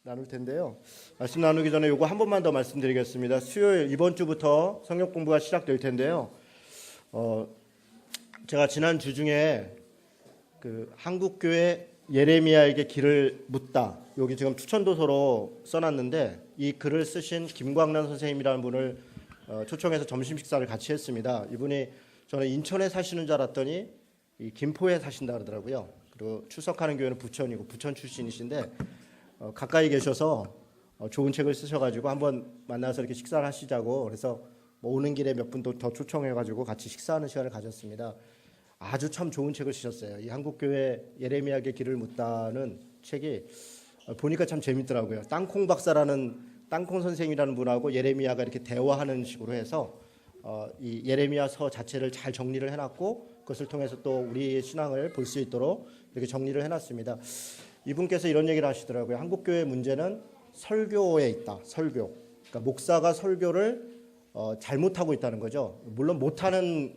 나눌 텐데요. 말씀 나누기 전에 요거 한 번만 더 말씀드리겠습니다. 수요일 이번 주부터 성경 공부가 시작될 텐데요. 제가 지난 주 중에 그 한국교회 예레미야에게 길을 묻다, 여기 지금 추천도서로 써놨는데 이 글을 쓰신 김광란 선생님이라는 분을 초청해서 점심 식사를 같이 했습니다. 이분이 저는 인천에 사시는 줄 알았더니 이 김포에 사신다 그러더라고요. 그리고 출석하는 교회는 부천이고 부천 출신이신데 가까이 계셔서 좋은 책을 쓰셔가지고 한번 만나서 이렇게 식사를 하시자고, 그래서 뭐 오는 길에 몇 분 더 초청해가지고 같이 식사하는 시간을 가졌습니다. 아주 참 좋은 책을 쓰셨어요. 이 한국교회 예레미야에게 길을 묻다는 책이 보니까 참 재밌더라고요. 땅콩 박사라는 땅콩 선생님이라는 분하고 예레미야가 이렇게 대화하는 식으로 해서 이 예레미야서 자체를 잘 정리를 해놨고, 그것을 통해서 또 우리의 신앙을 볼 수 있도록 이렇게 정리를 해놨습니다. 이분께서 이런 얘기를 하시더라고요. 한국교회의 문제는 설교에 있다. 설교. 그러니까 목사가 설교를 잘못하고 있다는 거죠. 물론 못하는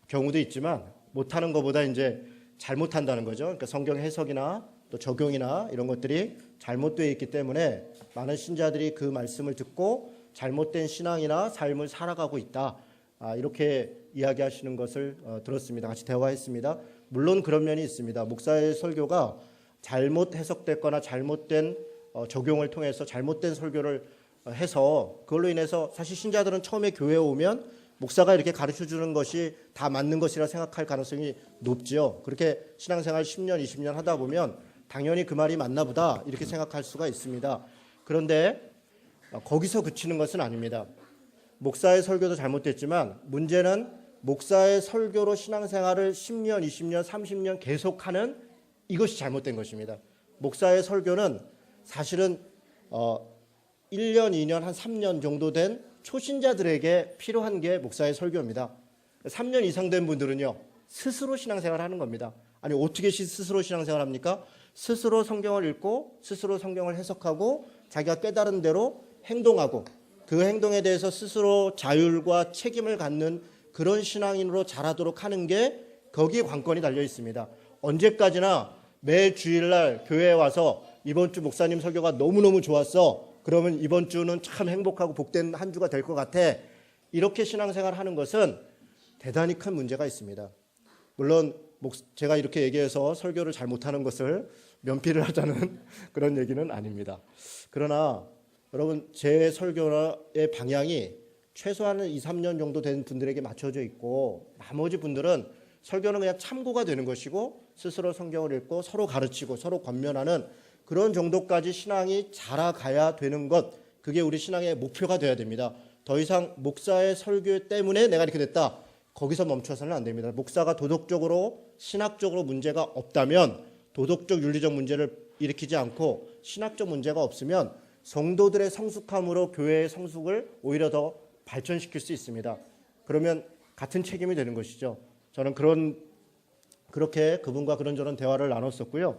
경우도 있지만 못하는 것보다 이제 잘못한다는 거죠. 그러니까 성경 해석이나 또 적용이나 이런 것들이 잘못되어 있기 때문에 많은 신자들이 그 말씀을 듣고 잘못된 신앙이나 삶을 살아가고 있다. 이렇게 이야기하시는 것을 들었습니다. 같이 대화했습니다. 물론 그런 면이 있습니다. 목사의 설교가 잘못 해석됐거나 잘못된 적용을 통해서 잘못된 설교를 해서 그걸로 인해서 사실 신자들은 처음에 교회에 오면 목사가 이렇게 가르쳐주는 것이 다 맞는 것이라 생각할 가능성이 높지요. 그렇게 신앙생활 10년, 20년 하다 보면 당연히 그 말이 맞나 보다 이렇게 생각할 수가 있습니다. 그런데 거기서 그치는 것은 아닙니다. 목사의 설교도 잘못됐지만 문제는 목사의 설교로 신앙생활을 10년, 20년, 30년 계속하는 이것이 잘못된 것입니다. 목사의 설교는 사실은 1년, 2년, 한 3년 정도 된 초신자들에게 필요한 게 목사의 설교입니다. 3년 이상 된 분들은요, 스스로 신앙생활을 하는 겁니다. 아니, 어떻게 스스로 신앙생활을 합니까? 스스로 성경을 읽고 스스로 성경을 해석하고 자기가 깨달은 대로 행동하고 그 행동에 대해서 스스로 자율과 책임을 갖는 그런 신앙인으로 자라도록 하는 게 거기에 관건이 달려 있습니다. 언제까지나 매 주일날 교회에 와서 이번 주 목사님 설교가 너무너무 좋았어, 그러면 이번 주는 참 행복하고 복된 한 주가 될 것 같아, 이렇게 신앙생활을 하는 것은 대단히 큰 문제가 있습니다. 물론 제가 이렇게 얘기해서 설교를 잘 못하는 것을 면피를 하자는 그런 얘기는 아닙니다. 그러나 여러분, 제 설교의 방향이 최소한 2, 3년 정도 된 분들에게 맞춰져 있고, 나머지 분들은 설교는 그냥 참고가 되는 것이고 스스로 성경을 읽고 서로 가르치고 서로 권면하는 그런 정도까지 신앙이 자라가야 되는 것, 그게 우리 신앙의 목표가 돼야 됩니다. 더 이상 목사의 설교 때문에 내가 이렇게 됐다, 거기서 멈춰서는 안 됩니다. 목사가 도덕적으로 신학적으로 문제가 없다면, 도덕적 윤리적 문제를 일으키지 않고 신학적 문제가 없으면 성도들의 성숙함으로 교회의 성숙을 오히려 더 발전시킬 수 있습니다. 그러면 같은 책임이 되는 것이죠. 저는 그렇게 그분과 그런저런 대화를 나눴었고요.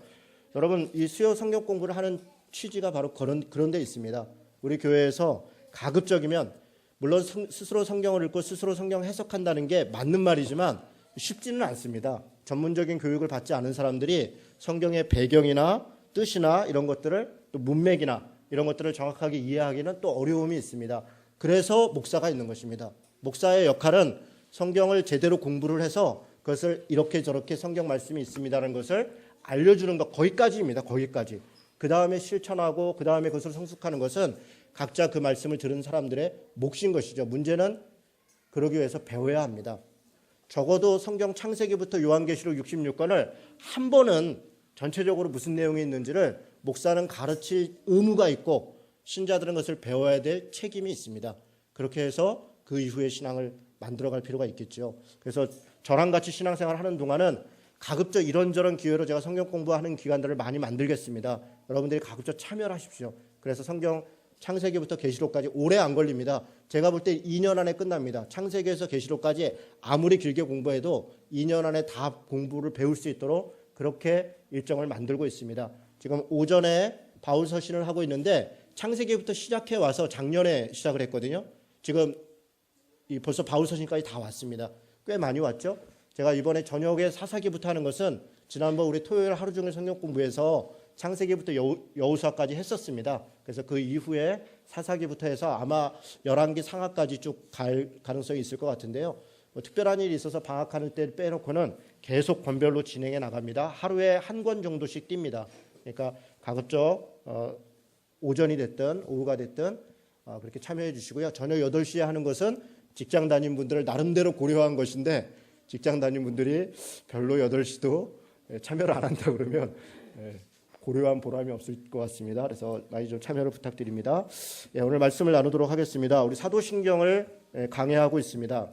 여러분, 이 수요 성경 공부를 하는 취지가 바로 그런 데 있습니다. 우리 교회에서 가급적이면, 물론 스스로 성경을 읽고 스스로 성경 해석한다는 게 맞는 말이지만 쉽지는 않습니다. 전문적인 교육을 받지 않은 사람들이 성경의 배경이나 뜻이나 이런 것들을, 또 문맥이나 이런 것들을 정확하게 이해하기는 또 어려움이 있습니다. 그래서 목사가 있는 것입니다. 목사의 역할은 성경을 제대로 공부를 해서 그것을 이렇게 저렇게 성경 말씀이 있습니다라는 것을 알려주는 것, 거기까지입니다. 거기까지. 그 다음에 실천하고 그 다음에 그것을 성숙하는 것은 각자 그 말씀을 들은 사람들의 몫인 것이죠. 문제는 그러기 위해서 배워야 합니다. 적어도 성경 창세기부터 요한계시록 66권을 한 번은 전체적으로 무슨 내용이 있는지를 목사는 가르칠 의무가 있고 신자들은 그것을 배워야 될 책임이 있습니다. 그렇게 해서 그 이후에 신앙을 만들어갈 필요가 있겠죠. 그래서 저랑 같이 신앙생활 하는 동안은 가급적 이런저런 기회로 제가 성경 공부하는 기간들을 많이 만들겠습니다. 여러분들이 가급적 참여를 하십시오. 그래서 성경 창세기부터 계시록까지 오래 안 걸립니다. 제가 볼 때 2년 안에 끝납니다. 창세기에서 계시록까지 아무리 길게 공부해도 2년 안에 다 공부를 배울 수 있도록 그렇게 일정을 만들고 있습니다. 지금 오전에 바울 서신을 하고 있는데 창세기부터 시작해 와서 작년에 시작을 했거든요. 지금 벌써 바울 서신까지 다 왔습니다. 꽤 많이 왔죠. 제가 이번에 저녁에 사사기부터 하는 것은 지난번 우리 토요일 하루 종일 성경 공부해서 창세기부터 여호수아까지 했었습니다. 그래서 그 이후에 사사기부터 해서 아마 열왕기 상하까지 쭉 갈 가능성이 있을 것 같은데요. 뭐 특별한 일이 있어서 방학하는 때 빼놓고는 계속 권별로 진행해 나갑니다. 하루에 한 권 정도씩 띱니다. 그러니까 가급적 오전이 됐든 오후가 됐든 그렇게 참여해 주시고요. 저녁 8시에 하는 것은 직장 다니는 분들을 나름대로 고려한 것인데 직장 다니는 분들이 별로 8시도 참여를 안 한다 그러면 고려한 보람이 없을 것 같습니다. 그래서 많이 좀 참여를 부탁드립니다. 오늘 말씀을 나누도록 하겠습니다. 우리 사도신경을 강해하고 있습니다.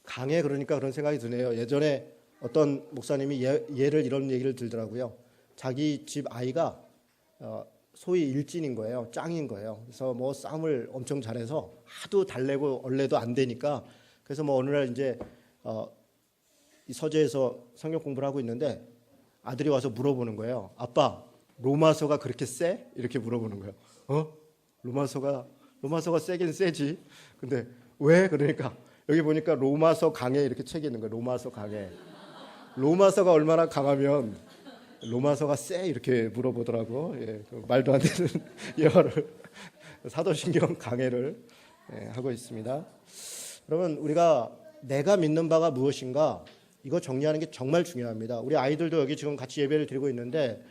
강해 그러니까 그런 생각이 드네요. 예전에 어떤 목사님이 예를 이런 얘기를 들더라고요. 자기 집 아이가 소위 일진인 거예요. 짱인 거예요. 그래서 뭐 싸움을 엄청 잘해서 하도 달래고 얼레도 안 되니까 그래서 뭐 어느 날 이제 이 서재에서 성경 공부를 하고 있는데 아들이 와서 물어보는 거예요. 아빠, 로마서가 그렇게 세? 이렇게 물어보는 거예요. 로마서가 세긴 세지. 근데 왜? 그러니까 여기 보니까 로마서 강해 이렇게 책이 있는 거예요. 로마서 강해. 로마서가 얼마나 강하면 로마서가 세? 이렇게 물어보더라고. 말도 안 되는 예화를 사도신경 강해를 하고 있습니다. 여러분 우리가 내가 믿는 바가 무엇인가 이거 정리하는 게 정말 중요합니다. 우리 아이들도 여기 지금 같이 예배를 드리고 있는데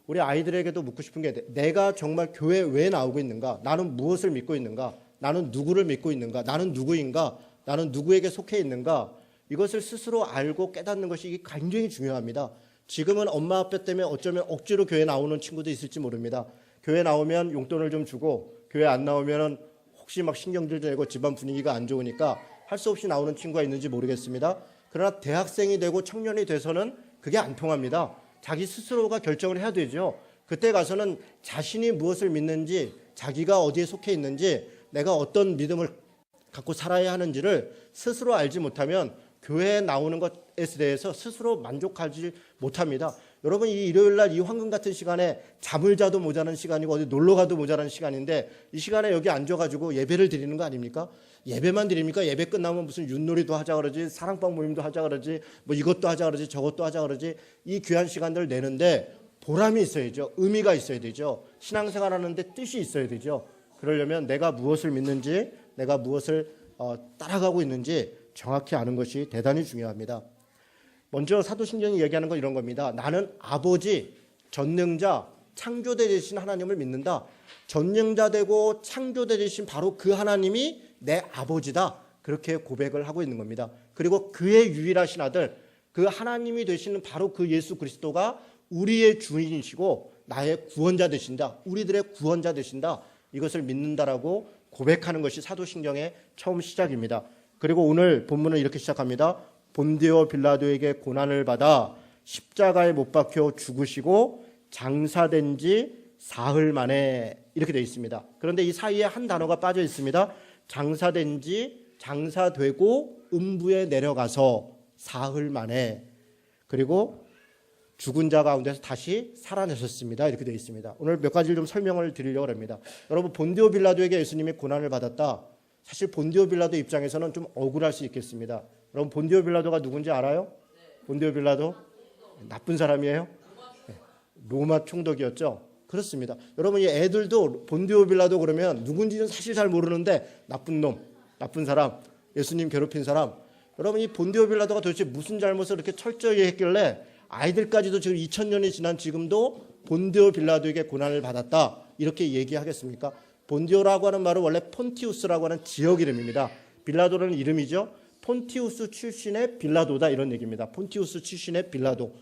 우리 아이들에게도 묻고 싶은 게 내가 정말 교회에 왜 나오고 있는가? 나는 무엇을 믿고 있는가? 나는 누구를 믿고 있는가? 나는 누구인가? 나는 누구에게 속해 있는가? 이것을 스스로 알고 깨닫는 것이 굉장히 중요합니다. 지금은 엄마 아빠 때문에 어쩌면 억지로 교회 나오는 친구도 있을지 모릅니다. 교회 나오면 용돈을 좀 주고 교회 안 나오면 혹시 막 신경질 내고 집안 분위기가 안 좋으니까 할 수 없이 나오는 친구가 있는지 모르겠습니다. 그러나 대학생이 되고 청년이 돼서는 그게 안 통합니다. 자기 스스로가 결정을 해야 되죠. 그때 가서는 자신이 무엇을 믿는지, 자기가 어디에 속해 있는지, 내가 어떤 믿음을 갖고 살아야 하는지를 스스로 알지 못하면 교회에 나오는 것에 대해서 스스로 만족하지 못합니다. 여러분 이 일요일날 이 황금 같은 시간에 잠을 자도 모자란 시간이고 어디 놀러 가도 모자란 시간인데 이 시간에 여기 앉아가지고 예배를 드리는 거 아닙니까? 예배만 드립니까? 예배 끝나면 무슨 윷놀이도 하자 그러지 사랑방 모임도 하자 그러지 뭐 이것도 하자 그러지 저것도 하자 그러지 이 귀한 시간들을 내는데 보람이 있어야죠. 의미가 있어야 되죠. 신앙생활 하는데 뜻이 있어야 되죠. 그러려면 내가 무엇을 믿는지 내가 무엇을 따라가고 있는지 정확히 아는 것이 대단히 중요합니다. 먼저 사도신경이 얘기하는 건 이런 겁니다. 나는 아버지, 전능자, 창조자 되신 하나님을 믿는다. 전능자 되고 창조자 되신 바로 그 하나님이 내 아버지다. 그렇게 고백을 하고 있는 겁니다. 그리고 그의 유일하신 아들, 그 하나님이 되시는 바로 그 예수 그리스도가 우리의 주인이시고 나의 구원자 되신다. 우리들의 구원자 되신다. 이것을 믿는다라고 고백하는 것이 사도신경의 처음 시작입니다. 그리고 오늘 본문은 이렇게 시작합니다. 본디오 빌라도에게 고난을 받아 십자가에 못 박혀 죽으시고 장사된 지 사흘 만에 이렇게 되어 있습니다. 그런데 이 사이에 한 단어가 빠져 있습니다. 장사된 지 장사되고 음부에 내려가서 사흘 만에 그리고 죽은 자 가운데서 다시 살아내셨습니다. 이렇게 되어 있습니다. 오늘 몇 가지를 좀 설명을 드리려고 합니다. 여러분 본디오 빌라도에게 예수님이 고난을 받았다. 사실 본디오 빌라도 입장에서는 좀 억울할 수 있겠습니다. 여러분 본디오 빌라도가 누군지 알아요? 본디오 빌라도 나쁜 사람이에요? 로마 총독이었죠. 그렇습니다. 여러분 이 애들도 본디오 빌라도 그러면 누군지는 사실 잘 모르는데 나쁜 놈, 나쁜 사람, 예수님 괴롭힌 사람. 여러분 이 본디오 빌라도가 도대체 무슨 잘못을 이렇게 철저히 했길래 아이들까지도 지금 2000년이 지난 지금도 본디오 빌라도에게 고난을 받았다 이렇게 얘기하겠습니까? 본디오라고 하는 말은 원래 폰티우스라고 하는 지역 이름입니다. 빌라도라는 이름이죠. 폰티우스 출신의 빌라도다 이런 얘기입니다. 폰티우스 출신의 빌라도.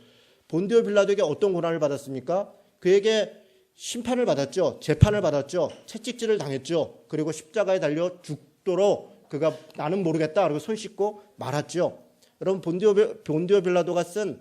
본디오 빌라도에게 어떤 고난을 받았습니까? 그에게 심판을 받았죠. 재판을 받았죠. 채찍질을 당했죠. 그리고 십자가에 달려 죽도록 그가 나는 모르겠다 그리고 손 씻고 말았죠. 여러분 본디오 빌라도가 쓴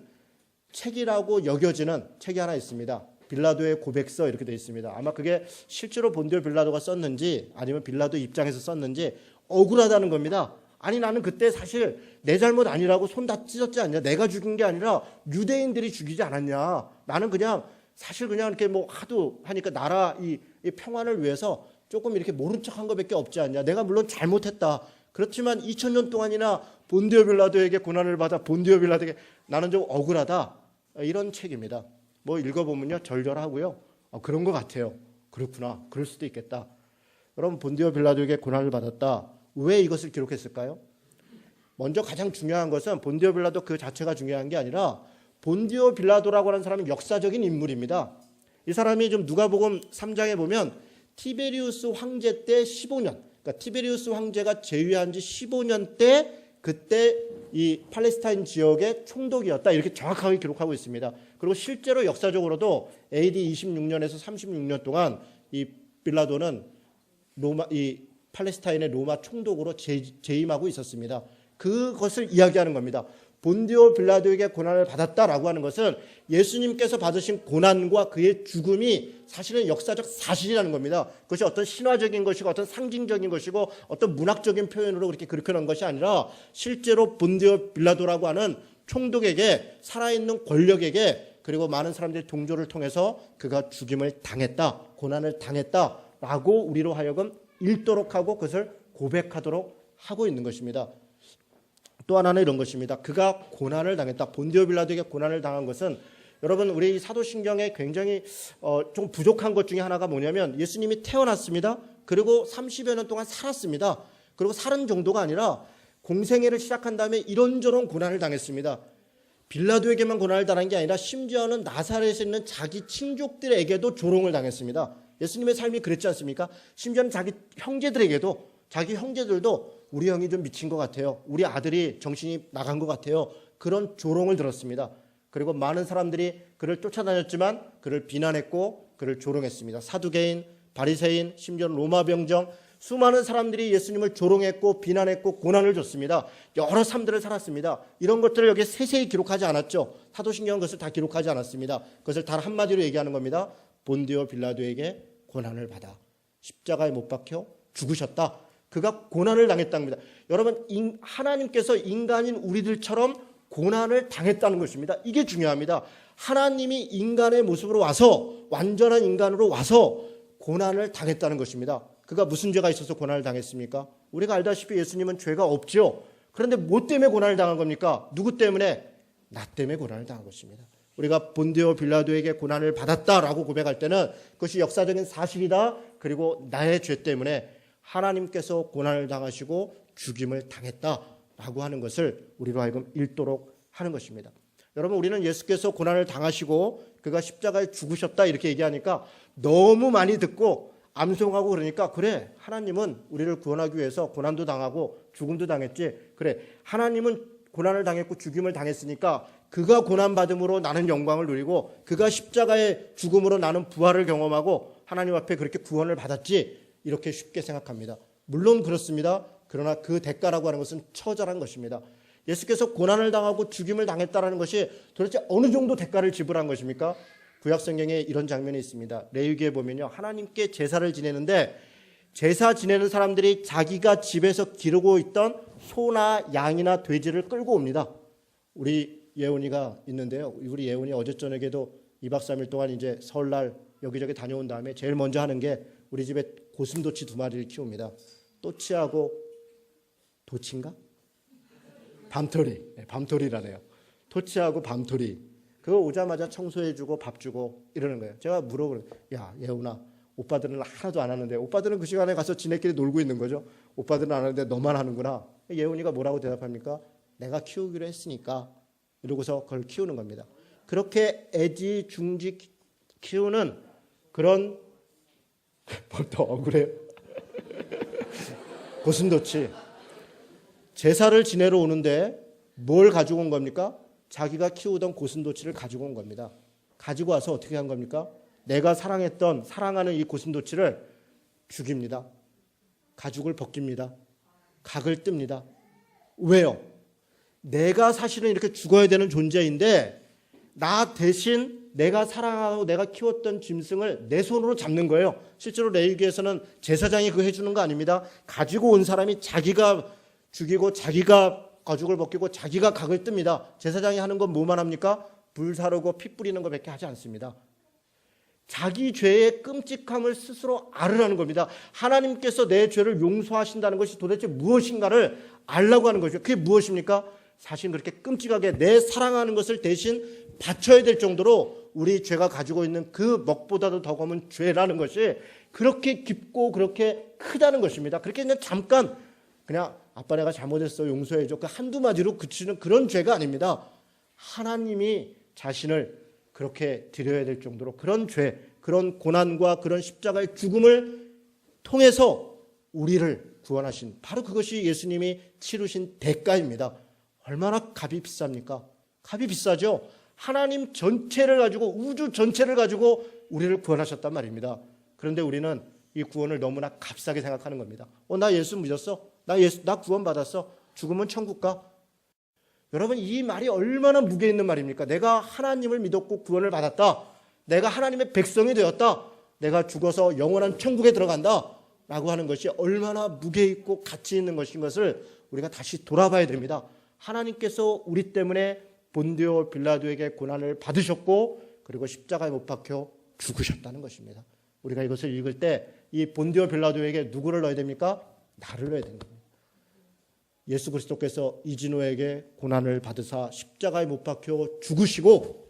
책이라고 여겨지는 책이 하나 있습니다. 빌라도의 고백서 이렇게 되어 있습니다. 아마 그게 실제로 본디오 빌라도가 썼는지 아니면 빌라도 입장에서 썼는지 억울하다는 겁니다. 아니 나는 그때 사실 내 잘못 아니라고 손 다 찢었지 않냐. 내가 죽인 게 아니라 유대인들이 죽이지 않았냐. 나는 그냥 사실 그냥 이렇게 뭐 하도 하니까 나라 이 평안을 위해서 조금 이렇게 모른 척한 것밖에 없지 않냐. 내가 물론 잘못했다. 그렇지만 2000년 동안이나 본디오 빌라도에게 고난을 받아 본디오 빌라도에게 나는 좀 억울하다. 이런 책입니다. 뭐 읽어보면요 절절하고요. 그런 것 같아요. 그렇구나. 그럴 수도 있겠다. 여러분 본디오 빌라도에게 고난을 받았다. 왜 이것을 기록했을까요? 먼저 가장 중요한 것은 본디오 빌라도 그 자체가 중요한 게 아니라 본디오 빌라도라고 하는 사람은 역사적인 인물입니다. 이 사람이 좀 누가복음 3장에 보면 티베리우스 황제 때 15년, 그러니까 티베리우스 황제가 재위한 지 15년 때 그때 이 팔레스타인 지역의 총독이었다 이렇게 정확하게 기록하고 있습니다. 그리고 실제로 역사적으로도 AD 26년에서 36년 동안 이 빌라도는 이 팔레스타인의 로마 총독으로 재임하고 있었습니다. 그것을 이야기하는 겁니다. 본디오 빌라도에게 고난을 받았다라고 하는 것은 예수님께서 받으신 고난과 그의 죽음이 사실은 역사적 사실이라는 겁니다. 그것이 어떤 신화적인 것이고 어떤 상징적인 것이고 어떤 문학적인 표현으로 그렇게 놓은 것이 아니라 실제로 본디오 빌라도라고 하는 총독에게 살아있는 권력에게 그리고 많은 사람들의 동조를 통해서 그가 죽임을 당했다, 고난을 당했다라고 우리로 하여금 읽도록 하고 그것을 고백하도록 하고 있는 것입니다. 또 하나는 이런 것입니다. 그가 고난을 당했다. 본디오 빌라도에게 고난을 당한 것은 여러분 우리 사도신경에 굉장히 좀 부족한 것 중에 하나가 뭐냐면 예수님이 태어났습니다. 그리고 30여 년 동안 살았습니다. 그리고 사는 정도가 아니라 공생애를 시작한 다음에 이런저런 고난을 당했습니다. 빌라도에게만 고난을 당한 게 아니라 심지어는 나사렛에 있는 자기 친족들에게도 조롱을 당했습니다. 예수님의 삶이 그랬지 않습니까? 심지어는 자기 형제들에게도 자기 형제들도 우리 형이 좀 미친 것 같아요. 우리 아들이 정신이 나간 것 같아요. 그런 조롱을 들었습니다. 그리고 많은 사람들이 그를 쫓아다녔지만 그를 비난했고 그를 조롱했습니다. 사두개인, 바리새인, 심지어 로마 병정 수많은 사람들이 예수님을 조롱했고 비난했고 고난을 줬습니다. 여러 삶들을 살았습니다. 이런 것들을 여기에 세세히 기록하지 않았죠. 사도신경은 그것을 다 기록하지 않았습니다. 그것을 단 한마디로 얘기하는 겁니다. 본디오 빌라도에게 고난을 받아 십자가에 못 박혀 죽으셨다. 그가 고난을 당했다는 겁니다. 여러분 하나님께서 인간인 우리들처럼 고난을 당했다는 것입니다. 이게 중요합니다. 하나님이 인간의 모습으로 와서 완전한 인간으로 와서 고난을 당했다는 것입니다. 그가 무슨 죄가 있어서 고난을 당했습니까? 우리가 알다시피 예수님은 죄가 없죠. 그런데 뭐 때문에 고난을 당한 겁니까? 누구 때문에? 나 때문에 고난을 당한 것입니다. 우리가 본디오 빌라도에게 고난을 받았다라고 고백할 때는 그것이 역사적인 사실이다. 그리고 나의 죄 때문에 하나님께서 고난을 당하시고 죽임을 당했다라고 하는 것을 우리로 하여금 읽도록 하는 것입니다. 여러분 우리는 예수께서 고난을 당하시고 그가 십자가에 죽으셨다 이렇게 얘기하니까 너무 많이 듣고 암송하고 그러니까 그래 하나님은 우리를 구원하기 위해서 고난도 당하고 죽음도 당했지. 그래 하나님은 고난을 당했고 죽임을 당했으니까 그가 고난받음으로 나는 영광을 누리고 그가 십자가의 죽음으로 나는 부활을 경험하고 하나님 앞에 그렇게 구원을 받았지. 이렇게 쉽게 생각합니다. 물론 그렇습니다. 그러나 그 대가라고 하는 것은 처절한 것입니다. 예수께서 고난을 당하고 죽임을 당했다는 것이 도대체 어느 정도 대가를 지불한 것입니까? 구약성경에 이런 장면이 있습니다. 레위기에 보면요. 하나님께 제사를 지내는데 제사 지내는 사람들이 자기가 집에서 기르고 있던 소나 양이나 돼지를 끌고 옵니다. 우리 예원이가 있는데요. 우리 예원이 어제 저녁에도 2박 3일 동안 이제 설날 여기저기 다녀온 다음에 제일 먼저 하는 게 우리 집에 고슴도치 2마리를 키웁니다. 또치하고 도치인가? 밤토리. 네, 밤토리라네요. 토치하고 밤토리. 그거 오자마자 청소해주고 밥 주고 이러는 거예요. 제가 물어보는 야 예훈아 오빠들은 하나도 안 하는데 오빠들은 그 시간에 가서 지네끼리 놀고 있는 거죠. 오빠들은 안 하는데 너만 하는구나. 예훈이가 뭐라고 대답합니까? 내가 키우기로 했으니까 이러고서 그걸 키우는 겁니다. 그렇게 애지중지 키우는 그런 뭘 더 억울해요? 고슴도치 제사를 지내러 오는데 뭘 가지고 온 겁니까? 자기가 키우던 고슴도치를 가지고 온 겁니다. 가지고 와서 어떻게 한 겁니까? 내가 사랑하는 이 고슴도치를 죽입니다. 가죽을 벗깁니다. 각을 뜹니다. 왜요? 내가 사실은 이렇게 죽어야 되는 존재인데 나 대신 내가 사랑하고 내가 키웠던 짐승을 내 손으로 잡는 거예요. 실제로 레위기에서는 제사장이 그거 해주는 거 아닙니다. 가지고 온 사람이 자기가 죽이고 자기가 가죽을 벗기고 자기가 각을 뜹니다. 제사장이 하는 건 뭐만 합니까? 불 사르고 피 뿌리는 것밖에 하지 않습니다. 자기 죄의 끔찍함을 스스로 알으라는 겁니다. 하나님께서 내 죄를 용서하신다는 것이 도대체 무엇인가를 알라고 하는 것이죠. 그게 무엇입니까? 사실 그렇게 끔찍하게 내 사랑하는 것을 대신 바쳐야 될 정도로 우리 죄가 가지고 있는 그 먹보다도 더 검은 죄라는 것이 그렇게 깊고 그렇게 크다는 것입니다. 그렇게 그냥 잠깐 그냥 아빠 내가 잘못했어 용서해줘 그 한두 마디로 그치는 그런 죄가 아닙니다. 하나님이 자신을 그렇게 드려야 될 정도로 그런 죄, 그런 고난과 그런 십자가의 죽음을 통해서 우리를 구원하신 바로 그것이 예수님이 치르신 대가입니다. 얼마나 값이 비쌉니까? 값이 비싸죠. 하나님 전체를 가지고 우주 전체를 가지고 우리를 구원하셨단 말입니다. 그런데 우리는 이 구원을 너무나 값싸게 생각하는 겁니다. 나 예수 믿었어? 나 구원 받았어? 죽으면 천국 가? 여러분 이 말이 얼마나 무게 있는 말입니까? 내가 하나님을 믿었고 구원을 받았다. 내가 하나님의 백성이 되었다. 내가 죽어서 영원한 천국에 들어간다. 라고 하는 것이 얼마나 무게 있고 가치 있는 것인 것을 우리가 다시 돌아봐야 됩니다. 하나님께서 우리 때문에 본디오 빌라도에게 고난을 받으셨고 그리고 십자가에 못 박혀 죽으셨다는 것입니다. 우리가 이것을 읽을 때 이 본디오 빌라도에게 누구를 넣어야 됩니까? 나를 넣어야 됩니다. 예수 그리스도께서 이진호에게 고난을 받으사 십자가에 못 박혀 죽으시고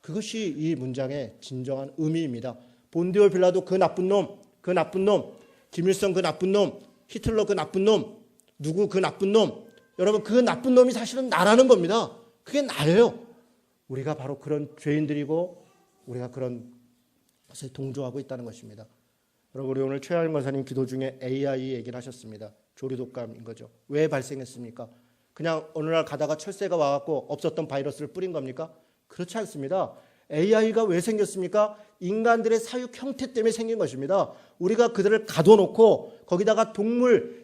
그것이 이 문장의 진정한 의미입니다. 본디오 빌라도 그 나쁜 놈, 김일성 그 나쁜 놈, 히틀러 그 나쁜 놈, 누구 그 나쁜 놈, 여러분 그 나쁜 놈이 사실은 나라는 겁니다. 그게 나예요. 우리가 바로 그런 죄인들이고 우리가 그런 것에 동조하고 있다는 것입니다. 여러분 우리 오늘 최하영 권사님 기도 중에 AI 얘기를 하셨습니다. 조류독감인 거죠. 왜 발생했습니까? 그냥 어느 날 가다가 철새가 와갖고 없었던 바이러스를 뿌린 겁니까? 그렇지 않습니다. AI가 왜 생겼습니까? 인간들의 사육 형태 때문에 생긴 것입니다. 우리가 그들을 가둬놓고 거기다가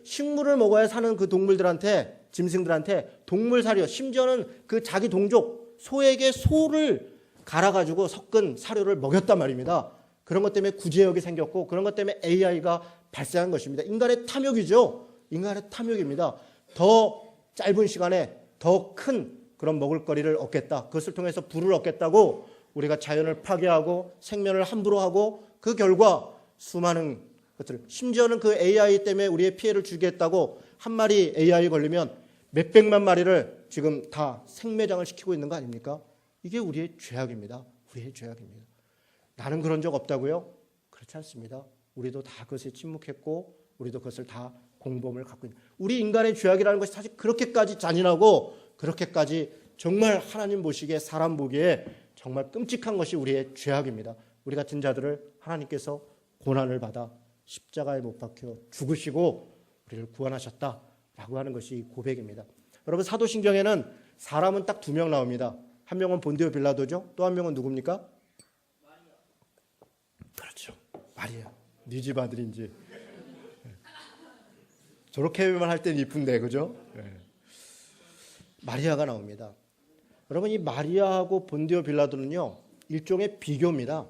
식물을 먹어야 사는 그 동물들한테, 짐승들한테 동물 사료, 심지어는 그 자기 동족, 소에게 소를 갈아가지고 섞은 사료를 먹였단 말입니다. 그런 것 때문에 구제역이 생겼고 그런 것 때문에 AI가 발생한 것입니다. 인간의 탐욕이죠. 인간의 탐욕입니다. 더 짧은 시간에 더 큰 그런 먹을거리를 얻겠다. 그것을 통해서 부를 얻겠다고 우리가 자연을 파괴하고 생명을 함부로 하고 그 결과 수많은 것들, 심지어는 그 AI 때문에 우리의 피해를 주겠다고 한 마리 AI 걸리면 몇백만 마리를 지금 다 생매장을 시키고 있는 거 아닙니까? 이게 우리의 죄악입니다. 우리의 죄악입니다. 나는 그런 적 없다고요? 그렇지 않습니다. 우리도 다 그것에 침묵했고 우리도 그것을 다 공범을 갖고 있는 우리 인간의 죄악이라는 것이 사실 그렇게까지 잔인하고 그렇게까지 정말 하나님 보시기에 사람 보기에 정말 끔찍한 것이 우리의 죄악입니다. 우리 같은 자들을 하나님께서 고난을 받아 십자가에 못 박혀 죽으시고 우리를 구원하셨다라고 하는 것이 고백입니다. 여러분 사도신경에는 사람은 딱 2명 나옵니다. 한 명은 본디오 빌라도죠. 또 한 명은 누굽니까? 그렇죠. 마리아. 네 집 아들인지. 저렇게만 할 때는 이쁜데 그죠? 마리아가 나옵니다. 여러분 이 마리아하고 본디오 빌라도는요 일종의 비교입니다.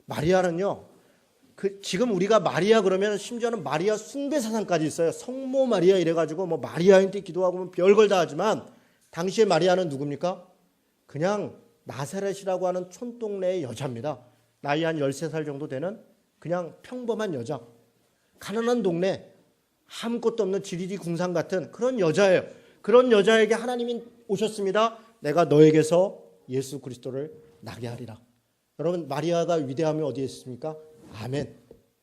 마리아는요 지금 우리가 마리아 그러면 심지어는 마리아 숭배 사상까지 있어요. 성모 마리아 이래가지고 뭐 마리아인데 기도하고 뭐 별걸 다 하지만 당시의 마리아는 누굽니까? 그냥 나사렛이라고 하는 촌동네의 여자입니다. 나이 한 13살 정도 되는 그냥 평범한 여자. 가난한 동네 아무것도 없는 지리리 궁상 같은 그런 여자예요. 그런 여자에게 하나님이 오셨습니다. 내가 너에게서 예수 그리스도를 나게 하리라. 여러분 마리아가 위대함이 어디에 있습니까? 아멘.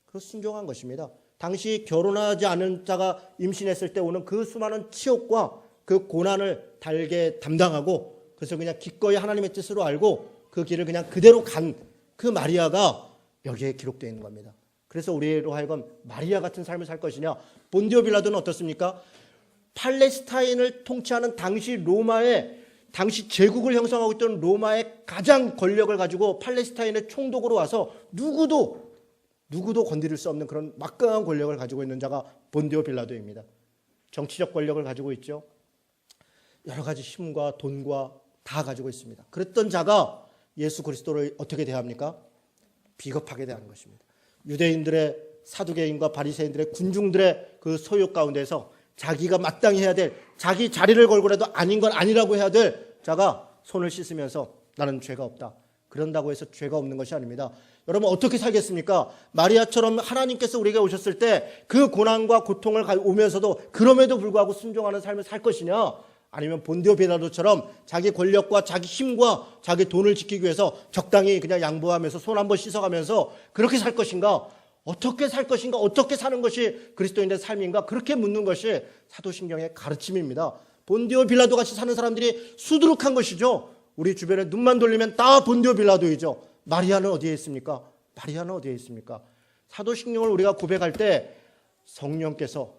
그 순종한 것입니다. 당시 결혼하지 않은 자가 임신했을 때 오는 그 수많은 치욕과 그 고난을 달게 담당하고 그래서 그냥 기꺼이 하나님의 뜻으로 알고 그 길을 그냥 그대로 간 그 마리아가 여기에 기록되어 있는 겁니다. 그래서 우리로 하여금 마리아 같은 삶을 살 것이냐. 본디오 빌라도는 어떻습니까? 팔레스타인을 통치하는 당시 제국을 형성하고 있던 로마의 가장 권력을 가지고 팔레스타인의 총독으로 와서 누구도 건드릴 수 없는 그런 막강한 권력을 가지고 있는 자가 본디오 빌라도입니다. 정치적 권력을 가지고 있죠. 여러 가지 힘과 돈과 다 가지고 있습니다. 그랬던 자가 예수 그리스도를 어떻게 대합니까? 비겁하게 대하는 것입니다. 유대인들의 사두개인과 바리새인들의 군중들의 그 소욕 가운데서 자기가 마땅히 해야 될 자기 자리를 걸고라도 아닌 건 아니라고 해야 될 자가 손을 씻으면서 나는 죄가 없다. 그런다고 해서 죄가 없는 것이 아닙니다. 여러분 어떻게 살겠습니까? 마리아처럼 하나님께서 우리에게 오셨을 때 그 고난과 고통을 오면서도 그럼에도 불구하고 순종하는 삶을 살 것이냐? 아니면 본디오 빌라도처럼 자기 권력과 자기 힘과 자기 돈을 지키기 위해서 적당히 그냥 양보하면서 손 한번 씻어가면서 그렇게 살 것인가? 어떻게 살 것인가? 어떻게 사는 것이 그리스도인의 삶인가? 그렇게 묻는 것이 사도신경의 가르침입니다. 본디오 빌라도 같이 사는 사람들이 수두룩한 것이죠. 우리 주변에 눈만 돌리면 다 본디오 빌라도이죠. 마리아는 어디에 있습니까? 마리아는 어디에 있습니까? 사도신경을 우리가 고백할 때 성령께서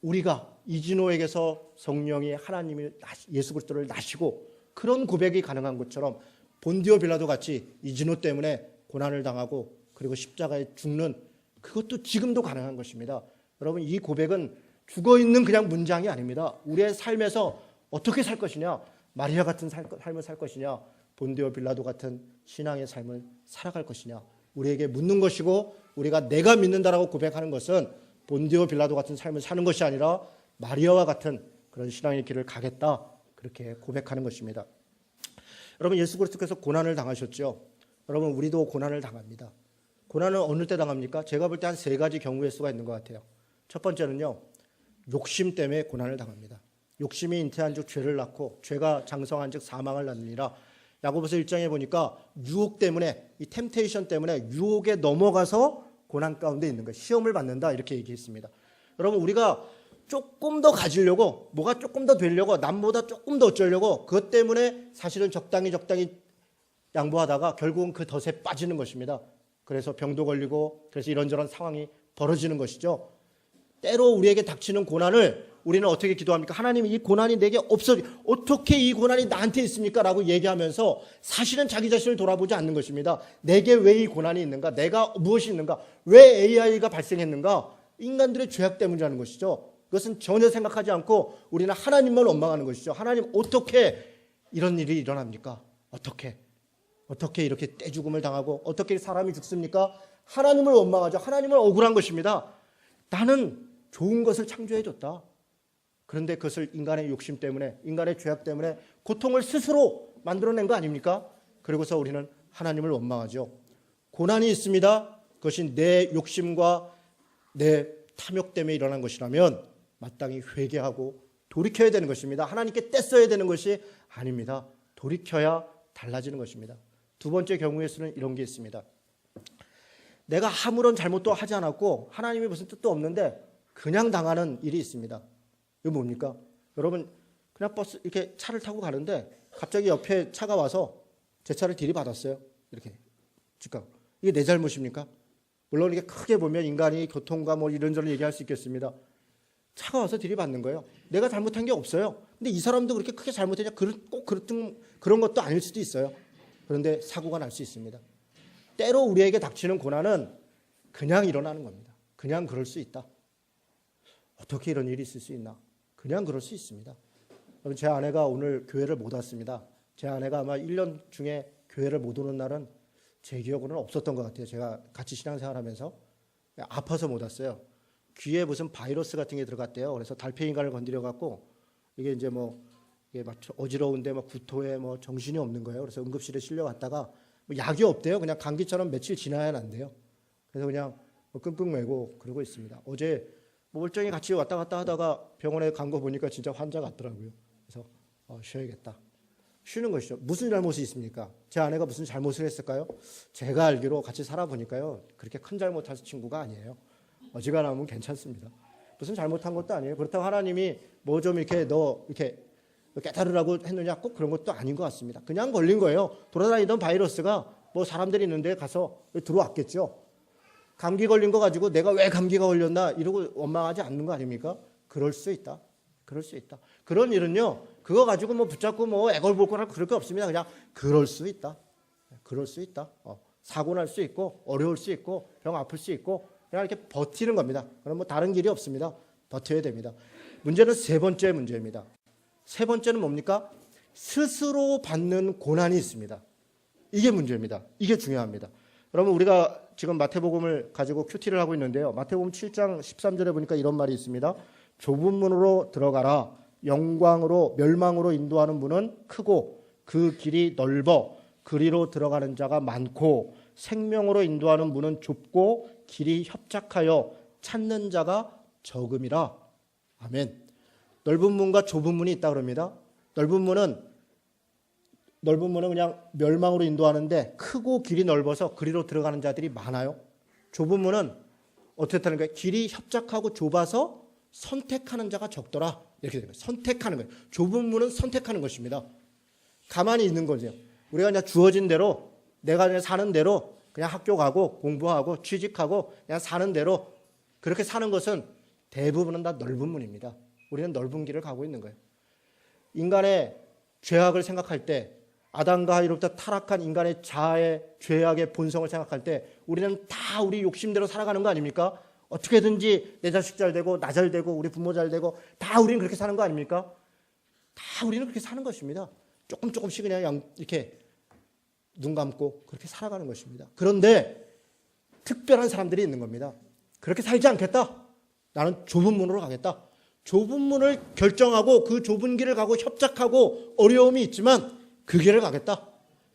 우리가 이진호에게서 성령이 하나님이 예수 그리스도를 나시고 그런 고백이 가능한 것처럼 본디오 빌라도 같이 이진호 때문에 고난을 당하고 그리고 십자가에 죽는 그것도 지금도 가능한 것입니다. 여러분 이 고백은 죽어있는 그냥 문장이 아닙니다. 우리의 삶에서 어떻게 살 것이냐, 마리아 같은 삶을 살 것이냐, 본디오 빌라도 같은 신앙의 삶을 살아갈 것이냐 우리에게 묻는 것이고 우리가 내가 믿는다라고 고백하는 것은 본디오 빌라도 같은 삶을 사는 것이 아니라 마리아와 같은 그런 신앙의 길을 가겠다 그렇게 고백하는 것입니다. 여러분 예수 그리스도께서 고난을 당하셨죠. 여러분 우리도 고난을 당합니다. 고난은 어느 때 당합니까? 제가 볼 때 한 세 가지 경우의 수가 있는 것 같아요. 첫 번째는요. 욕심 때문에 고난을 당합니다. 욕심이 잉태한 즉 죄를 낳고 죄가 장성한 즉 사망을 낳느니라. 야고보서 1장에 보니까 유혹 때문에 이 템테이션 때문에 유혹에 넘어가서 고난 가운데 있는 거예요. 시험을 받는다 이렇게 얘기했습니다. 여러분 우리가 조금 더 가지려고 뭐가 조금 더 되려고 남보다 조금 더 어쩌려고 그것 때문에 사실은 적당히 양보하다가 결국은 그 덫에 빠지는 것입니다. 그래서 병도 걸리고 그래서 이런저런 상황이 벌어지는 것이죠. 때로 우리에게 닥치는 고난을 우리는 어떻게 기도합니까? 하나님 이 고난이 내게 어떻게 이 고난이 나한테 있습니까? 라고 얘기하면서 사실은 자기 자신을 돌아보지 않는 것입니다. 내게 왜 이 고난이 있는가? 내가 무엇이 있는가? 왜 AI가 발생했는가? 인간들의 죄악 때문이라는 것이죠. 그것은 전혀 생각하지 않고 우리는 하나님만 원망하는 것이죠. 하나님 어떻게 이런 일이 일어납니까? 어떻게 이렇게 떼죽음을 당하고 어떻게 사람이 죽습니까? 하나님을 원망하죠. 하나님은 억울한 것입니다. 나는 좋은 것을 창조해줬다. 그런데 그것을 인간의 욕심 때문에 인간의 죄악 때문에 고통을 스스로 만들어낸 거 아닙니까? 그리고서 우리는 하나님을 원망하죠. 고난이 있습니다. 그것이 내 욕심과 내 탐욕 때문에 일어난 것이라면 마땅히 회개하고 돌이켜야 되는 것입니다. 하나님께 떼써야 되는 것이 아닙니다. 돌이켜야 달라지는 것입니다. 두 번째 경우의 수는 이런 게 있습니다. 내가 아무런 잘못도 하지 않았고 하나님이 무슨 뜻도 없는데 그냥 당하는 일이 있습니다. 이거 뭡니까? 여러분 그냥 버스 이렇게 차를 타고 가는데 갑자기 옆에 차가 와서 제 차를 들이받았어요. 이렇게 즉각. 이게 내 잘못입니까? 물론 이게 크게 보면 인간이 교통과 뭐 이런저런 얘기할 수 있겠습니다. 차가 와서 들이받는 거예요. 내가 잘못한 게 없어요. 근데 이 사람도 그렇게 크게 잘못했냐? 꼭 그런 것도 아닐 수도 있어요. 그런데 사고가 날 수 있습니다. 때로 우리에게 닥치는 고난은 그냥 일어나는 겁니다. 그냥 그럴 수 있다. 어떻게 이런 일이 있을 수 있나? 그냥 그럴 수 있습니다. 제 아내가 오늘 교회를 못 왔습니다. 제 아내가 아마 1년 중에 교회를 못 오는 날은 제 기억으로는 없었던 것 같아요. 제가 같이 신앙생활하면서 아파서 못 왔어요. 귀에 무슨 바이러스 같은 게 들어갔대요. 그래서 달팽이관을 건드려 갖고 이게 이제 이게 막 어지러운데 막 구토에 정신이 없는 거예요. 그래서 응급실에 실려갔다가 약이 없대요. 그냥 감기처럼 며칠 지나야 난대요. 그래서 그냥 끙끙 매고 그러고 있습니다. 어제 멀쩡히 같이 왔다 갔다 하다가 병원에 간 거 보니까 진짜 환자 같더라고요. 그래서 쉬어야겠다. 쉬는 것이죠. 무슨 잘못이 있습니까? 제 아내가 무슨 잘못을 했을까요? 제가 알기로 같이 살아보니까요. 그렇게 큰 잘못할 친구가 아니에요. 어지간하면 괜찮습니다. 무슨 잘못한 것도 아니에요. 그렇다고 하나님이 좀 이렇게 너 이렇게 깨달으라고 했느냐? 꼭 그런 것도 아닌 것 같습니다. 그냥 걸린 거예요. 돌아다니던 바이러스가 사람들이 있는데 가서 들어왔겠죠. 감기 걸린 거 가지고 내가 왜 감기가 걸렸나 이러고 원망하지 않는 거 아닙니까? 그럴 수 있다. 그럴 수 있다. 그런 일은요. 그거 가지고 붙잡고 애걸 볼 거나 그럴 게 없습니다. 그냥 그럴 수 있다. 그럴 수 있다. 사고 날 수 있고 어려울 수 있고 병 아플 수 있고 그냥 이렇게 버티는 겁니다. 그럼 다른 길이 없습니다. 버텨야 됩니다. 문제는 세 번째 문제입니다. 세 번째는 뭡니까? 스스로 받는 고난이 있습니다. 이게 문제입니다. 이게 중요합니다. 여러분 우리가 지금 마태복음을 가지고 큐티를 하고 있는데요. 마태복음 7장 13절에 보니까 이런 말이 있습니다. 좁은 문으로 들어가라. 영광으로 멸망으로 인도하는 문은 크고 그 길이 넓어 그리로 들어가는 자가 많고 생명으로 인도하는 문은 좁고 길이 협착하여 찾는 자가 적음이라. 아멘. 넓은 문과 좁은 문이 있다 그럽니다. 넓은 문은 그냥 멸망으로 인도하는데 크고 길이 넓어서 그리로 들어가는 자들이 많아요. 좁은 문은 어떻게 타는 거예요? 길이 협착하고 좁아서 선택하는 자가 적더라. 이렇게 되는 거예요. 선택하는 거예요. 좁은 문은 선택하는 것입니다. 가만히 있는 거죠. 우리가 그냥 주어진 대로, 내가 그냥 사는 대로 그냥 학교 가고 공부하고 취직하고 그냥 사는 대로 그렇게 사는 것은 대부분은 다 넓은 문입니다. 우리는 넓은 길을 가고 있는 거예요. 인간의 죄악을 생각할 때, 아담과 하와로부터 타락한 인간의 자아의 죄악의 본성을 생각할 때 우리는 다 우리 욕심대로 살아가는 거 아닙니까? 어떻게든지 내 자식 잘 되고 나 잘 되고 우리 부모 잘 되고 다 우리는 그렇게 사는 거 아닙니까? 다 우리는 그렇게 사는 것입니다. 조금씩 그냥 이렇게 눈 감고 그렇게 살아가는 것입니다. 그런데 특별한 사람들이 있는 겁니다. 그렇게 살지 않겠다. 나는 좁은 문으로 가겠다. 좁은 문을 결정하고 그 좁은 길을 가고 협착하고 어려움이 있지만 그 길을 가겠다.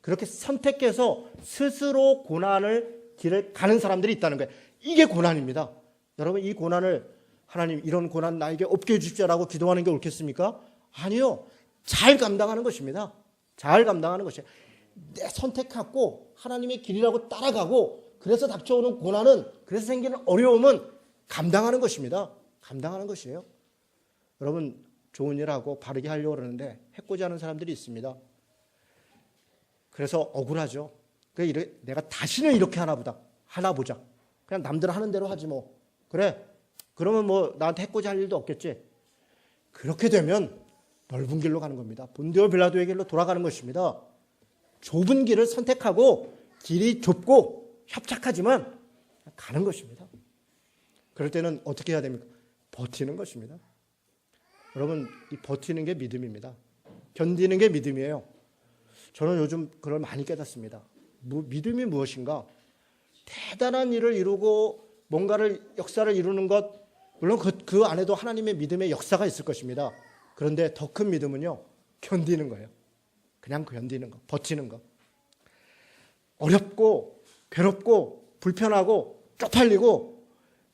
그렇게 선택해서 스스로 길을 가는 사람들이 있다는 거예요. 이게 고난입니다. 여러분, 이 고난을 하나님 이런 고난 나에게 없게 해주십시오라고 기도하는 게 옳겠습니까? 아니요. 잘 감당하는 것입니다. 잘 감당하는 것이에요. 내 선택하고 하나님의 길이라고 따라가고 그래서 닥쳐오는 고난은, 그래서 생기는 어려움은 감당하는 것입니다. 감당하는 것이에요. 여러분, 좋은 일하고 바르게 하려고 그러는데 해코지 하는 사람들이 있습니다. 그래서 억울하죠. 내가 다시는 이렇게 하나 보자. 그냥 남들 하는 대로 하지 뭐. 그래. 그러면 뭐 나한테 해코지 할 일도 없겠지. 그렇게 되면 넓은 길로 가는 겁니다. 본디오 빌라도의 길로 돌아가는 것입니다. 좁은 길을 선택하고 길이 좁고 협착하지만 가는 것입니다. 그럴 때는 어떻게 해야 됩니까? 버티는 것입니다. 여러분, 이 버티는 게 믿음입니다. 견디는 게 믿음이에요. 저는 요즘 그걸 많이 깨닫습니다. 믿음이 무엇인가? 대단한 일을 이루고 뭔가를 역사를 이루는 것, 물론 그 안에도 하나님의 믿음의 역사가 있을 것입니다. 그런데 더 큰 믿음은요, 견디는 거예요. 그냥 견디는 거, 버티는 거. 어렵고 괴롭고 불편하고 쪽팔리고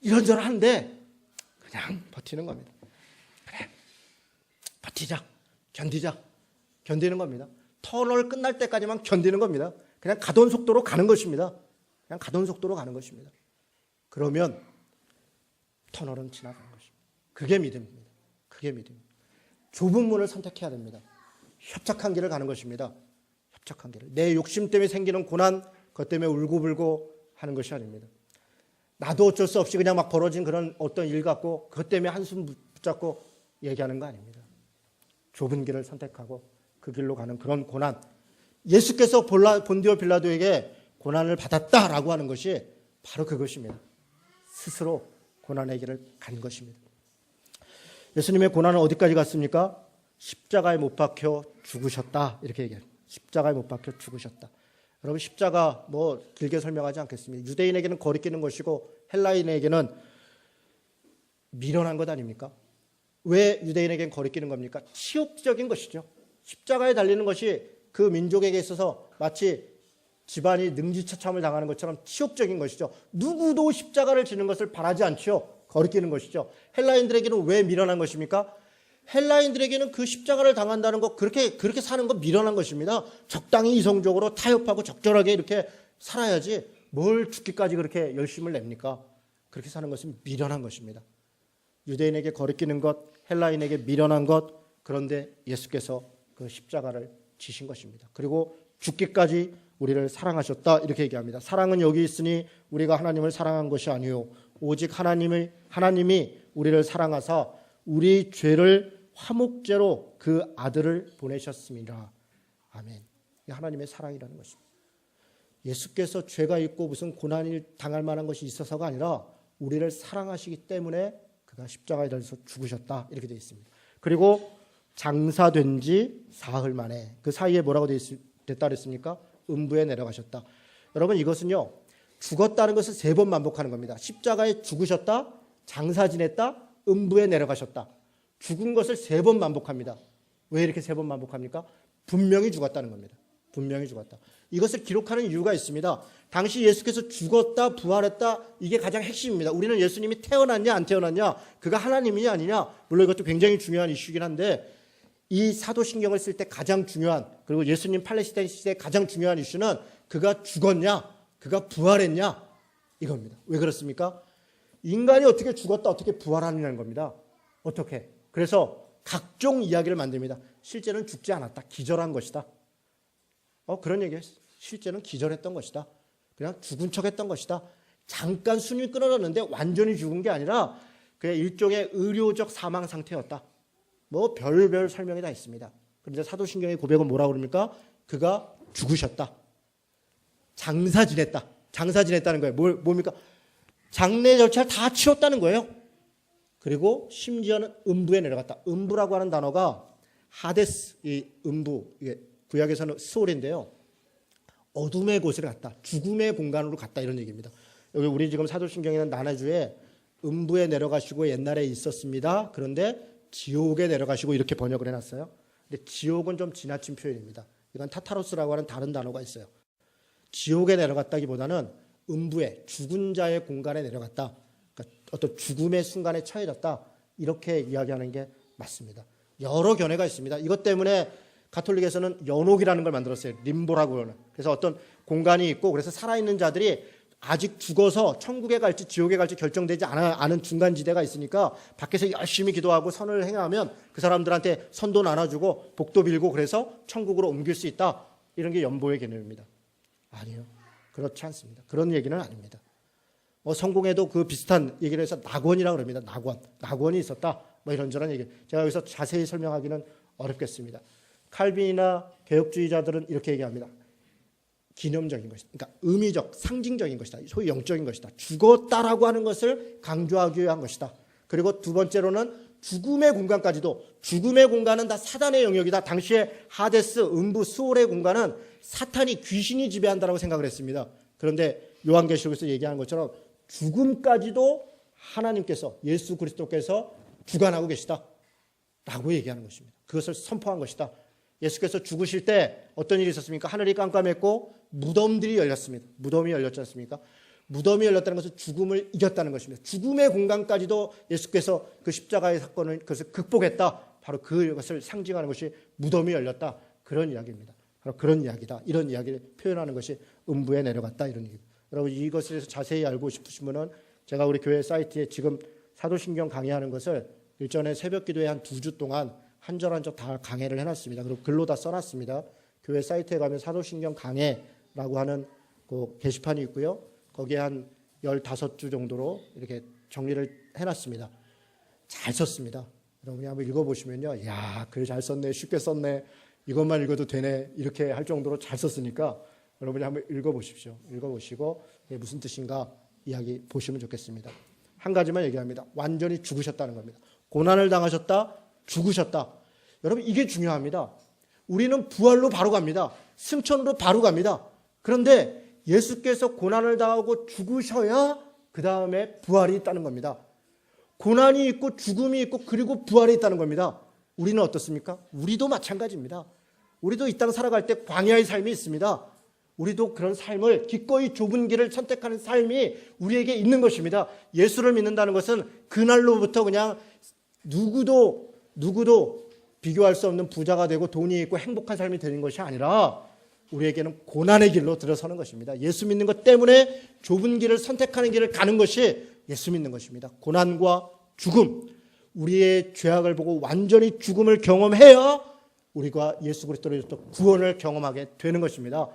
이런저런 한데 그냥 버티는 겁니다. 그래, 버티자, 견디자, 견디는 겁니다. 터널 끝날 때까지만 견디는 겁니다. 그냥 가던 속도로 가는 것입니다. 그냥 가던 속도로 가는 것입니다. 그러면 터널은 지나가는 것입니다. 그게 믿음입니다. 그게 믿음입니다. 좁은 문을 선택해야 됩니다. 협착한 길을 가는 것입니다. 협착한 길을. 내 욕심 때문에 생기는 고난, 그것 때문에 울고불고 하는 것이 아닙니다. 나도 어쩔 수 없이 그냥 막 벌어진 그런 어떤 일 갖고 그것 때문에 한숨 붙잡고 얘기하는 거 아닙니다. 좁은 길을 선택하고 그 길로 가는 그런 고난. 예수께서 본디오 빌라도에게 고난을 받았다라고 하는 것이 바로 그것입니다. 스스로 고난의 길을 간 것입니다. 예수님의 고난은 어디까지 갔습니까? 십자가에 못 박혀 죽으셨다. 이렇게 얘기해요. 십자가에 못 박혀 죽으셨다. 여러분, 십자가 뭐 길게 설명하지 않겠습니다. 유대인에게는 거리끼는 것이고 헬라인에게는 미련한 것 아닙니까? 왜 유대인에게는 거리끼는 겁니까? 치욕적인 것이죠. 십자가에 달리는 것이 그 민족에게 있어서 마치 집안이 능지처참을 당하는 것처럼 치욕적인 것이죠. 누구도 십자가를 지는 것을 바라지 않죠. 거리끼는 것이죠. 헬라인들에게는 왜 미련한 것입니까? 헬라인들에게는 그 십자가를 당한다는 것, 그렇게 사는 것 미련한 것입니다. 적당히 이성적으로 타협하고 적절하게 이렇게 살아야지 뭘 죽기까지 그렇게 열심을 냅니까? 그렇게 사는 것은 미련한 것입니다. 유대인에게 거리끼는 것, 헬라인에게 미련한 것, 그런데 예수께서 그 십자가를 지신 것입니다. 그리고 죽기까지 우리를 사랑하셨다, 이렇게 얘기합니다. 사랑은 여기 있으니 우리가 하나님을 사랑한 것이 아니요 오직 하나님이 우리를 사랑하사 우리 죄를 화목제로 그 아들을 보내셨습니다. 아멘. 이게 하나님의 사랑이라는 것입니다. 예수께서 죄가 있고 무슨 고난을 당할 만한 것이 있어서가 아니라 우리를 사랑하시기 때문에 그가 십자가에 달려서 죽으셨다, 이렇게 되어 있습니다. 그리고 장사된 지 사흘 만에, 그 사이에 뭐라고 됐다 그랬습니까? 음부에 내려가셨다. 여러분, 이것은요, 죽었다는 것을 3번 반복하는 겁니다. 십자가에 죽으셨다, 장사 지냈다, 음부에 내려가셨다. 죽은 것을 3번 반복합니다. 왜 이렇게 3번 반복합니까? 분명히 죽었다는 겁니다. 분명히 죽었다. 이것을 기록하는 이유가 있습니다. 당시 예수께서 죽었다, 부활했다, 이게 가장 핵심입니다. 우리는 예수님이 태어났냐 안 태어났냐, 그가 하나님이냐 아니냐, 물론 이것도 굉장히 중요한 이슈이긴 한데 이 사도신경을 쓸 때 가장 중요한, 그리고 예수님 팔레스타인 시대의 가장 중요한 이슈는 그가 죽었냐, 그가 부활했냐 이겁니다. 왜 그렇습니까? 인간이 어떻게 죽었다 어떻게 부활하느냐는 겁니다. 어떻게? 그래서 각종 이야기를 만듭니다. 실제는 죽지 않았다. 기절한 것이다. 그런 얘기했어요. 실제는 기절했던 것이다. 그냥 죽은 척했던 것이다. 잠깐 숨이 끊어졌는데 완전히 죽은 게 아니라 그냥 일종의 의료적 사망 상태였다. 뭐 별별 설명이 다 있습니다. 그런데 사도신경의 고백은 뭐라고 그럽니까? 그가 죽으셨다. 장사 지냈다. 장사 지냈다는 거예요. 뭡니까? 장례 절차를 다 치렀다는 거예요. 그리고 심지어는 음부에 내려갔다. 음부라고 하는 단어가 하데스, 이 음부, 이게 구약에서는 스올인데요. 어둠의 곳을 갔다. 죽음의 공간으로 갔다 이런 얘기입니다. 여기 우리 지금 사도신경에는 나나주에 음부에 내려가시고 옛날에 있었습니다. 그런데 지옥에 내려가시고 이렇게 번역을 해놨어요. 근데 지옥은 좀 지나친 표현입니다. 이건 타타로스라고 하는 다른 단어가 있어요. 지옥에 내려갔다기보다는 음부에 죽은 자의 공간에 내려갔다. 그러니까 어떤 죽음의 순간에 처해졌다. 이렇게 이야기하는 게 맞습니다. 여러 견해가 있습니다. 이것 때문에 가톨릭에서는 연옥이라는 걸 만들었어요. 림보라고 하는. 그래서 어떤 공간이 있고 그래서 살아있는 자들이 아직 죽어서 천국에 갈지 지옥에 갈지 결정되지 않은 중간지대가 있으니까 밖에서 열심히 기도하고 선을 행하면 그 사람들한테 선도 나눠주고 복도 빌고 그래서 천국으로 옮길 수 있다. 이런 게 연보의 개념입니다. 아니요. 그렇지 않습니다. 그런 얘기는 아닙니다. 성공에도 그 비슷한 얘기를 해서 낙원이라고 그럽니다. 낙원이 있었다. 뭐 이런저런 얘기. 제가 여기서 자세히 설명하기는 어렵겠습니다. 칼빈이나 개혁주의자들은 이렇게 얘기합니다. 기념적인 것이다. 그러니까 의미적, 상징적인 것이다. 소위 영적인 것이다. 죽었다라고 하는 것을 강조하기 위한 것이다. 그리고 두 번째로는 죽음의 공간까지도, 죽음의 공간은 다 사단의 영역이다. 당시에 하데스, 음부, 수올의 공간은 사탄이, 귀신이 지배한다라고 생각을 했습니다. 그런데 요한계시록에서 얘기하는 것처럼 죽음까지도 하나님께서, 예수 그리스도께서 주관하고 계시다 라고 얘기하는 것입니다. 그것을 선포한 것이다. 예수께서 죽으실 때 어떤 일이 있었습니까? 하늘이 깜깜했고 무덤들이 열렸습니다. 무덤이 열렸지 않습니까? 무덤이 열렸다는 것은 죽음을 이겼다는 것입니다. 죽음의 공간까지도 예수께서 그 십자가의 사건을 그것을 극복했다. 바로 그것을 상징하는 것이 무덤이 열렸다. 그런 이야기입니다. 바로 그런 이야기다. 이런 이야기를 표현하는 것이 음부에 내려갔다. 이런 얘기입니다. 여러분 이것에 대해서 자세히 알고 싶으신 분은 제가 우리 교회 사이트에 지금 사도신경 강의하는 것을 일전에 새벽기도에 한 2주 동안 한 절 한 절 다 강해를 해놨습니다. 그리고 글로 다 써놨습니다. 교회 사이트에 가면 사도신경 강해라고 하는 그 게시판이 있고요. 거기에 한 15주 정도로 이렇게 정리를 해놨습니다. 잘 썼습니다. 여러분이 한번 읽어보시면요. 야, 글 잘 썼네. 쉽게 썼네. 이것만 읽어도 되네. 이렇게 할 정도로 잘 썼으니까 여러분이 한번 읽어보십시오. 읽어보시고 이게 무슨 뜻인가 이야기 보시면 좋겠습니다. 한 가지만 얘기합니다. 완전히 죽으셨다는 겁니다. 고난을 당하셨다. 죽으셨다. 여러분 이게 중요합니다. 우리는 부활로 바로 갑니다. 승천으로 바로 갑니다. 그런데 예수께서 고난을 당하고 죽으셔야 그 다음에 부활이 있다는 겁니다. 고난이 있고 죽음이 있고 그리고 부활이 있다는 겁니다. 우리는 어떻습니까? 우리도 마찬가지입니다. 우리도 이 땅 살아갈 때 광야의 삶이 있습니다. 우리도 그런 삶을 기꺼이 좁은 길을 선택하는 삶이 우리에게 있는 것입니다. 예수를 믿는다는 것은 그날로부터 그냥 누구도 비교할 수 없는 부자가 되고 돈이 있고 행복한 삶이 되는 것이 아니라 우리에게는 고난의 길로 들어서는 것입니다. 예수 믿는 것 때문에 좁은 길을 선택하는 길을 가는 것이 예수 믿는 것입니다. 고난과 죽음, 우리의 죄악을 보고 완전히 죽음을 경험해야 우리가 예수 그리스도로부터 구원을 경험하게 되는 것입니다.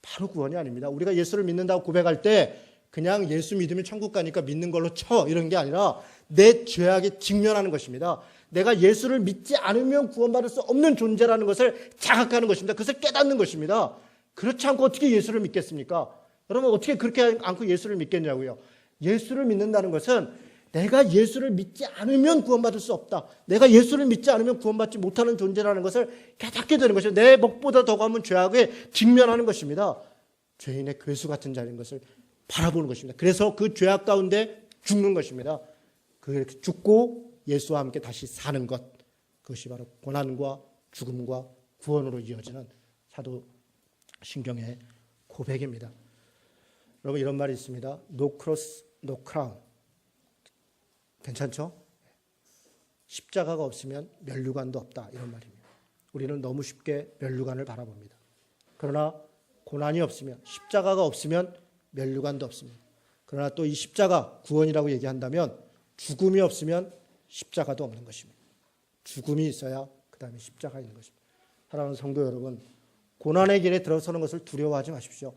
바로 구원이 아닙니다. 우리가 예수를 믿는다고 고백할 때 그냥 예수 믿으면 천국 가니까 믿는 걸로 쳐 이런 게 아니라 내 죄악에 직면하는 것입니다. 내가 예수를 믿지 않으면 구원받을 수 없는 존재라는 것을 자각하는 것입니다. 그것을 깨닫는 것입니다. 그렇지 않고 어떻게 예수를 믿겠습니까? 여러분 어떻게 그렇게 않고 예수를 믿겠냐고요. 예수를 믿는다는 것은 내가 예수를 믿지 않으면 구원받을 수 없다. 내가 예수를 믿지 않으면 구원받지 못하는 존재라는 것을 깨닫게 되는 것이죠. 내 먹보다 더 가면 죄악에 직면하는 것입니다. 죄인의 괴수 같은 자인 것을 바라보는 것입니다. 그래서 그 죄악 가운데 죽는 것입니다. 그렇게 죽고 예수와 함께 다시 사는 것, 그것이 바로 고난과 죽음과 구원으로 이어지는 사도신경의 고백입니다. 여러분 이런 말이 있습니다. No cross, no crown. 괜찮죠? 십자가가 없으면 면류관도 없다. 이런 말입니다. 우리는 너무 쉽게 면류관을 바라봅니다. 그러나 고난이 없으면, 십자가가 없으면 면류관도 없습니다. 그러나 또 이 십자가, 구원이라고 얘기한다면 죽음이 없으면 십자가도 없는 것입니다. 죽음이 있어야 그 다음에 십자가 있는 것입니다. 사랑하는 성도 여러분, 고난의 길에 들어서는 것을 두려워하지 마십시오.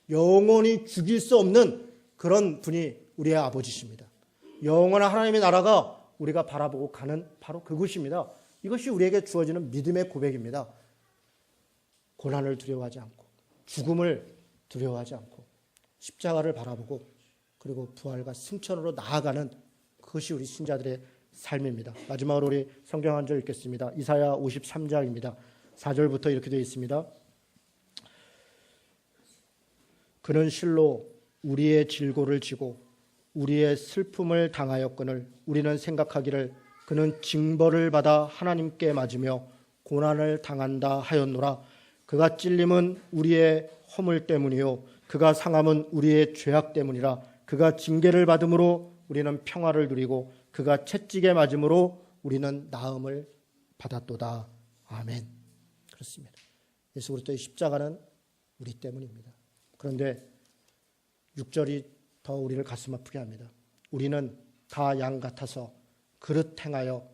영원히 죽일 수 없는 그런 분이 우리의 아버지십니다. 영원한 하나님의 나라가 우리가 바라보고 가는 바로 그곳입니다. 이것이 우리에게 주어지는 믿음의 고백입니다. 고난을 두려워하지 않고, 죽음을 두려워하지 않고, 십자가를 바라보고, 그리고 부활과 승천으로 나아가는 그것이 우리 신자들의 삶입니다. 마지막으로 우리 성경 한 절 읽겠습니다. 이사야 53장입니다. 4절부터 이렇게 되어 있습니다. 그는 실로 우리의 질고를 지고 우리의 슬픔을 당하였거늘 우리는 생각하기를 그는 징벌을 받아 하나님께 맞으며 고난을 당한다 하였노라. 그가 찔림은 우리의 허물 때문이요 그가 상함은 우리의 죄악 때문이라. 그가 징계를 받음으로 우리는 평화를 누리고 그가 채찍에 맞음으로 우리는 나음을 받았도다. 아멘. 그렇습니다. 예수 그리스도의 십자가는 우리 때문입니다. 그런데 6절이 더 우리를 가슴 아프게 합니다. 우리는 다 양 같아서 그릇 행하여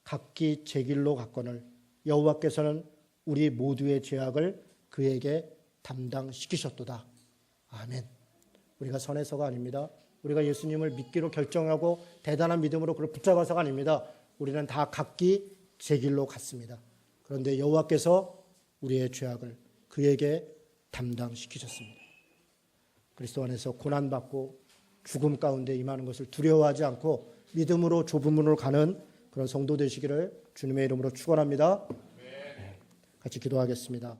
각기 제 길로 갔거늘 여호와께서는 우리 모두의 죄악을 그에게 담당시키셨도다. 아멘. 우리가 선해서가 아닙니다. 우리가 예수님을 믿기로 결정하고 대단한 믿음으로 그를 붙잡아서가 아닙니다. 우리는 다 각기 제 길로 갔습니다. 그런데 여호와께서 우리의 죄악을 그에게 담당시키셨습니다. 그리스도 안에서 고난받고 죽음 가운데 임하는 것을 두려워하지 않고 믿음으로 좁은 문으로 가는 그런 성도 되시기를 주님의 이름으로 축원합니다. 같이 기도하겠습니다.